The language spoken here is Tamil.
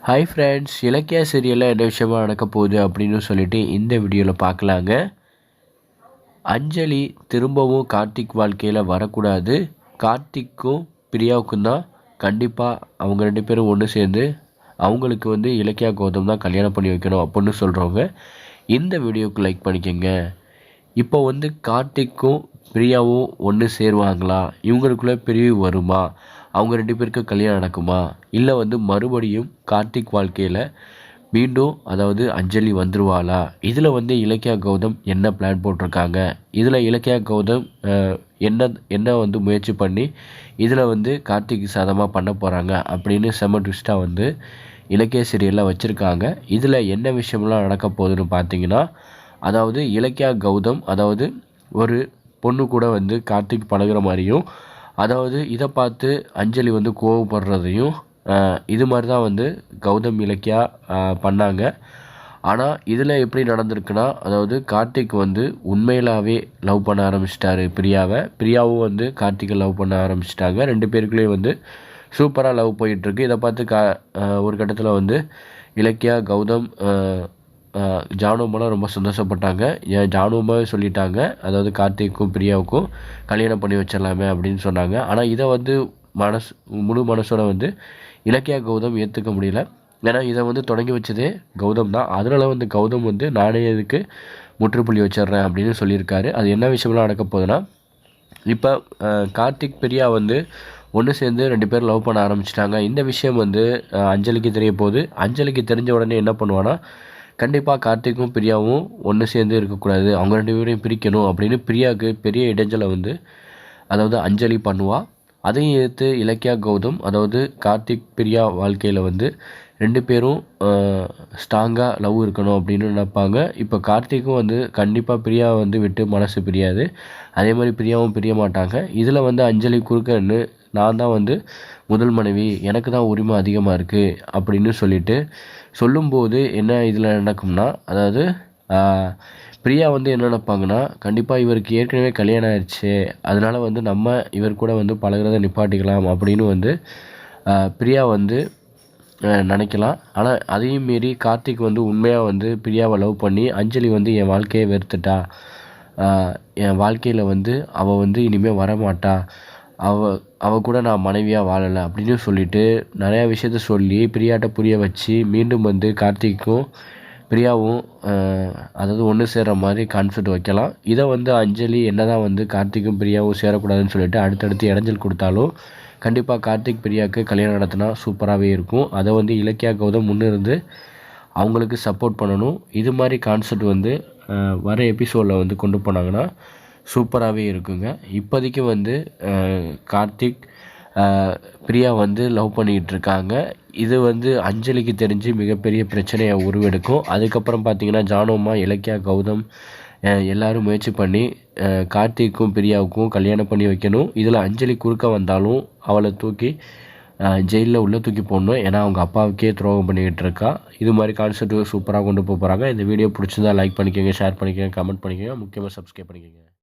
ஹாய் ஃப்ரெண்ட்ஸ், இலக்கிய சீரியலில் என்ன விஷயமா நடக்க போகுது அப்படின்னு சொல்லிட்டு இந்த வீடியோவில் பார்க்கலாங்க. அஞ்சலி திரும்பவும் கார்த்திக் வாழ்க்கையில் வரக்கூடாது. கார்த்திக்கும் பிரியாவுக்கும் தான் கண்டிப்பாக அவங்க 2 பேரும் ஒன்று சேர்ந்து அவங்களுக்கு இலக்கியா கௌதம் தான் கல்யாணம் பண்ணி வைக்கணும் அப்படின்னு சொல்கிறவங்க இந்த வீடியோவுக்கு லைக் பண்ணிக்கோங்க. இப்போ கார்த்திக்கும் பிரியாவும் ஒன்று சேருவாங்களா? இவங்களுக்குள்ளே பிரிவு வருமா? அவங்க 2 பேருக்கு கல்யாணம் நடக்குமா? இல்லை மறுபடியும் கார்த்திக் வாழ்க்கையில் மீண்டும் அதாவது அஞ்சலி வந்துருவாளா? இதில் இலக்கியா கௌதம் என்ன பிளான் போட்டிருக்காங்க? இதில் இலக்கியா கௌதம் என்ன முயற்சி பண்ணி இதில் கார்த்திக் சாதமாக பண்ண போகிறாங்க அப்படின்னு செம ட்விஸ்ட்டாக இலக்கிய சீரியலில் வச்சுருக்காங்க. இதில் என்ன விஷயம்லாம் நடக்க போகுதுன்னு பார்த்தீங்கன்னா, அதாவது இலக்கியா கௌதம் அதாவது ஒரு பொண்ணு கூட கார்த்திக் பழகுற மாதிரியும், அதாவது இதை பார்த்து அஞ்சலி கோவப்படுறதையும் இது மாதிரி தான் கௌதம் இலக்கியா பண்ணாங்க. ஆனால் இதில் எப்படி நடந்திருக்குன்னா, அதாவது கார்த்திக் உண்மையிலாகவே லவ் பண்ண ஆரம்பிச்சிட்டாரு பிரியாவை. பிரியாவும் கார்த்திகை லவ் பண்ண ஆரம்பிச்சிட்டாங்க. 2 பேருக்குள்ளேயும் சூப்பராக லவ் போயிட்டுருக்கு. இதை பார்த்து ஒரு கட்டத்தில் இலக்கியா கௌதம் ஜானுவமெல்லாம் ரொம்ப சந்தோஷப்பட்டாங்க. ஜானுவமாகவே சொல்லிட்டாங்க, அதாவது கார்த்திக்கும் பிரியாவுக்கும் கல்யாணம் பண்ணி வச்சிடலாமே அப்படின்னு சொன்னாங்க. ஆனால் இதை முழு மனசோட இலக்கியா கௌதம் ஏற்றுக்க முடியல. ஏன்னா இதை தொடங்கி வச்சதே கௌதம் தான். அதனால் கௌதம் நானே இதுக்கு முற்றுப்புள்ளி வச்சிட்றேன் அப்படின்னு சொல்லியிருக்காரு. அது என்ன விஷயம்லாம் நடக்க போகுதுன்னா, இப்போ கார்த்திக் பிரியா ஒன்று சேர்ந்து 2 பேரும் லவ் பண்ண ஆரம்பிச்சிட்டாங்க. இந்த விஷயம் அஞ்சலிக்கு தெரிய போகுது. அஞ்சலிக்கு தெரிஞ்ச உடனே என்ன பண்ணுவான்னா, கண்டிப்பாக கார்த்திக்கும் பிரியாவும் ஒன்று சேர்ந்து இருக்கக்கூடாது, அவங்க 2 பேரையும் பிரிக்கணும் அப்படின்னு பிரியாவுக்கு பெரிய இடைஞ்சலை அதாவது அஞ்சலி பண்ணுவாள். அதையும் எதிர்த்து இலக்கியா கௌதம் அதாவது கார்த்திக் பிரியா வாழ்க்கையில் 2 பேரும் ஸ்ட்ராங்காக லவ் இருக்கணும் அப்படின்னு நினைப்பாங்க. இப்போ கார்த்திக்கும் கண்டிப்பாக பிரியா விட்டு மனசு பிரியாது, அதே மாதிரி பிரியாவும் பிரிய மாட்டாங்க. இதில் அஞ்சலி குறுக்கன்னு நான் தான் முதல் மனைவி, எனக்கு தான் உரிமை அதிகமாக இருக்குது அப்படின்னு சொல்லும்போது என்ன இதில் நடக்கும்னா, அதாவது பிரியா என்ன நினைப்பாங்கன்னா, கண்டிப்பாக இவருக்கு ஏற்கனவே கல்யாணம் ஆயிடுச்சு, அதனால் நம்ம இவர் கூட பழகிறத நிப்பாட்டிக்கலாம் அப்படின்னு பிரியா நினைக்கலாம். ஆனால் அதையும் மீறி கார்த்திக் உண்மையாக பிரியாவை லவ் பண்ணி அஞ்சலி என் வாழ்க்கையை வெறுத்துட்டா, என் வாழ்க்கையில் அவள் இனிமேல் வரமாட்டா, அவள் கூட நான் மனைவியாக வாழலை அப்படின்னு சொல்லிட்டு நிறையா விஷயத்த சொல்லி பிரியாட்ட புரிய வச்சு மீண்டும் கார்த்திக்கும் பிரியாவும் அதாவது ஒன்று சேர்கிற மாதிரி கான்செப்ட் வைக்கலாம். இதை அஞ்சலி என்ன தான் கார்த்திக்கும் பிரியாவும் சேரக்கூடாதுன்னு சொல்லிட்டு அடுத்தடுத்து இடைஞ்சல் கொடுத்தாலும் கண்டிப்பாக கார்த்திக் பிரியாவுக்கு கல்யாணம் நடத்தினா சூப்பராகவே இருக்கும். அதை இலக்கியா கௌதம் முன்னிருந்து அவங்களுக்கு சப்போர்ட் பண்ணணும். இது மாதிரி கான்செப்ட் வர எபிசோடில் கொண்டு போனாங்கன்னா சூப்பராகவே இருக்குங்க. இப்போதைக்கு கார்த்திக் பிரியா லவ் பண்ணிக்கிட்டு இருக்காங்க. இது அஞ்சலிக்கு தெரிஞ்சு மிகப்பெரிய பிரச்சனையை உருவெடுக்கும். அதுக்கப்புறம் பார்த்திங்கன்னா ஜானுவம்மா, இலக்கியா கௌதம் எல்லோரும் முயற்சி பண்ணி கார்த்திக்கும் பிரியாவுக்கும் கல்யாணம் பண்ணி வைக்கணும். இதில் அஞ்சலி குறுக்க வந்தாலும் அவளை தூக்கி ஜெயிலில் உள்ளே தூக்கி போடணும். ஏன்னா அவங்க அப்பாவுக்கே துரோகம் பண்ணிக்கிட்டு இருக்கா. இது மாதிரி கான்செப்ட் சூப்பராக கொண்டு போகிறாங்க. இந்த வீடியோ பிடிச்சிருந்தா லைக் பண்ணிக்கோங்க, ஷேர் பண்ணிக்கோங்க, கமெண்ட் பண்ணிக்கோங்க, முக்கியமாக சப்ஸ்கிரைப் பண்ணிக்கோங்க.